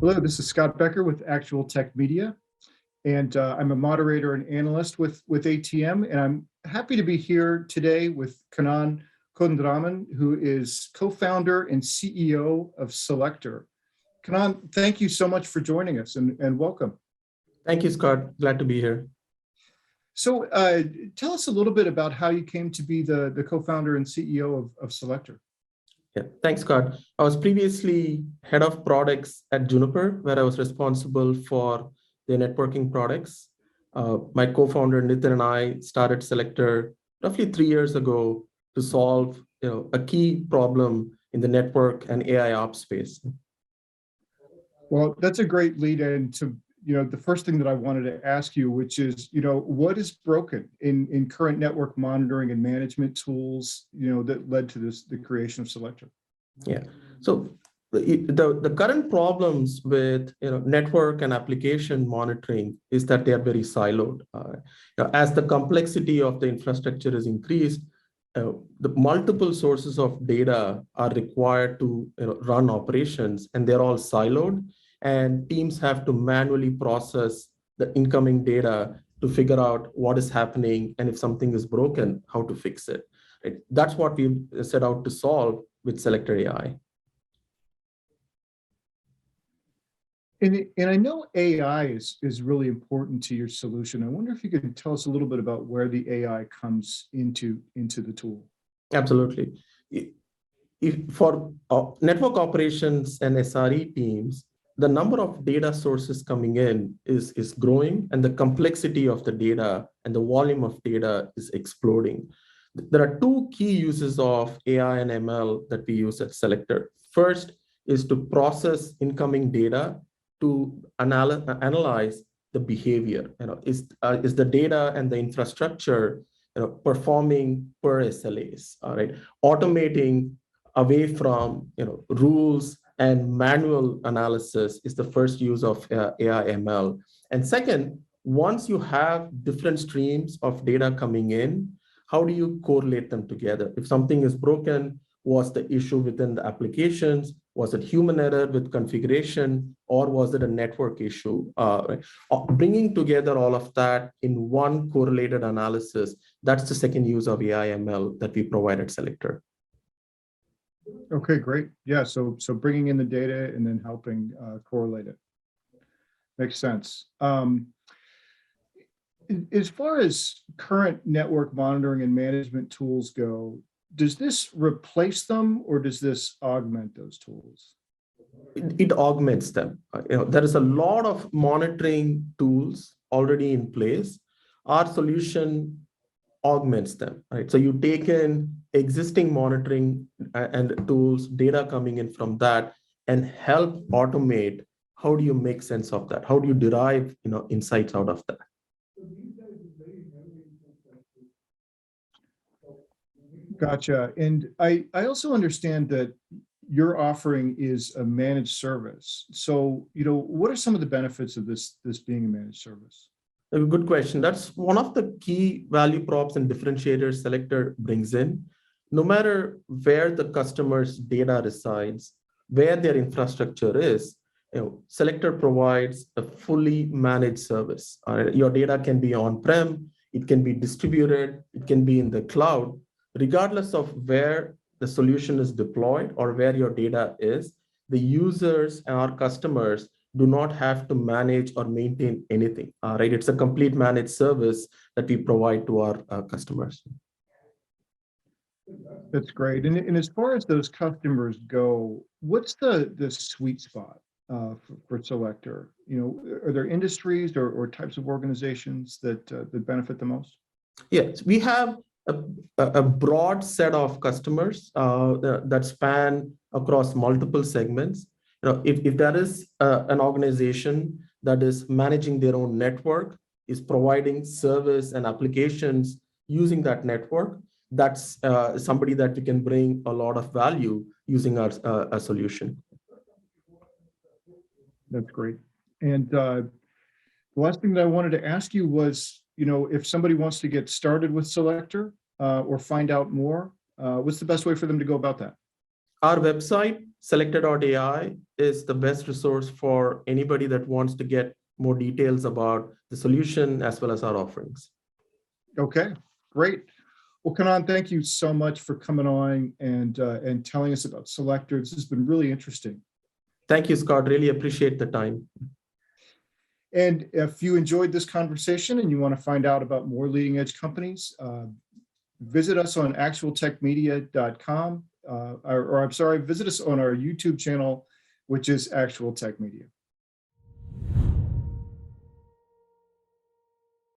Hello, this is Scott Bekker with ActualTech Media, and I'm a moderator and analyst with ATM, and I'm happy to be here today with Kannan, Kothandaraman, who is co-founder and CEO of Selector. Kannan, thank you so much for joining us, and welcome. Thank you, Scott. Glad to be here. So tell us a little bit about how you came to be the co-founder and CEO of Selector. Yeah, thanks, Scott. I was previously head of products at Juniper, where I was responsible for the networking products. My co-founder Nitin and I started Selector roughly 3 years ago to solve a key problem in the network and AIOps space. Well, that's a great lead in to the first thing that I wanted to ask you, which is, what is broken in current network monitoring and management tools, that led to the creation of Selector? Yeah. So the current problems with network and application monitoring is that they are very siloed. As the complexity of the infrastructure is increased, the multiple sources of data are required to run operations, and they're all siloed. And teams have to manually process the incoming data to figure out what is happening, and if something is broken, how to fix it. Right? That's what we set out to solve with Selector AI. And I know AI is really important to your solution. I wonder if you could tell us a little bit about where the AI comes into the tool. Absolutely. For network operations and SRE teams, the number of data sources coming in is growing, and the complexity of the data and the volume of data is exploding. There are two key uses of AI and ML that we use at Selector. First is to process incoming data to analyze the behavior. Is the data and the infrastructure performing per SLAs? All right, automating away from rules and manual analysis is the first use of AI ML. And second, once you have different streams of data coming in, how do you correlate them together? If something is broken, was the issue within the applications? Was it human error with configuration, or was it a network issue? Right? Bringing together all of that in one correlated analysis, that's the second use of AI ML that we provide at Selector. Okay, great. Yeah, so bringing in the data and then helping correlate it. Makes sense. As far as current network monitoring and management tools go, does this replace them or does this augment those tools? It augments them. There is a lot of monitoring tools already in place. Our solution augments them, right? So you take in existing monitoring and tools, data coming in from that, and help automate. How do you make sense of that? How do you derive insights out of that? Gotcha. And I also understand that your offering is a managed service. So, what are some of the benefits of this being a managed service? A good question. That's one of the key value props and differentiators Selector brings in. No matter where the customer's data resides, where their infrastructure is, Selector provides a fully managed service. Your data can be on-prem, it can be distributed, it can be in the cloud. Regardless of where the solution is deployed or where your data is, the users and our customers do not have to manage or maintain anything. Right? It's a complete managed service that we provide to our customers. That's great. And as far as those customers go, what's the sweet spot for Selector? Are there industries or types of organizations that benefit the most? Yes, we have a broad set of customers that span across multiple segments. If there is an organization that is managing their own network, is providing service and applications using that network, that's somebody that we can bring a lot of value using our solution. That's great. And the last thing that I wanted to ask you was, if somebody wants to get started with Selector or find out more, what's the best way for them to go about that? Our website, selector.ai, is the best resource for anybody that wants to get more details about the solution as well as our offerings. Okay, great. Well, Kannan, thank you so much for coming on and telling us about Selector. This has been really interesting. Thank you, Scott. Really appreciate the time. And if you enjoyed this conversation and you want to find out about more leading edge companies, visit us on actualtechmedia.com, visit us on our YouTube channel, which is ActualTech Media.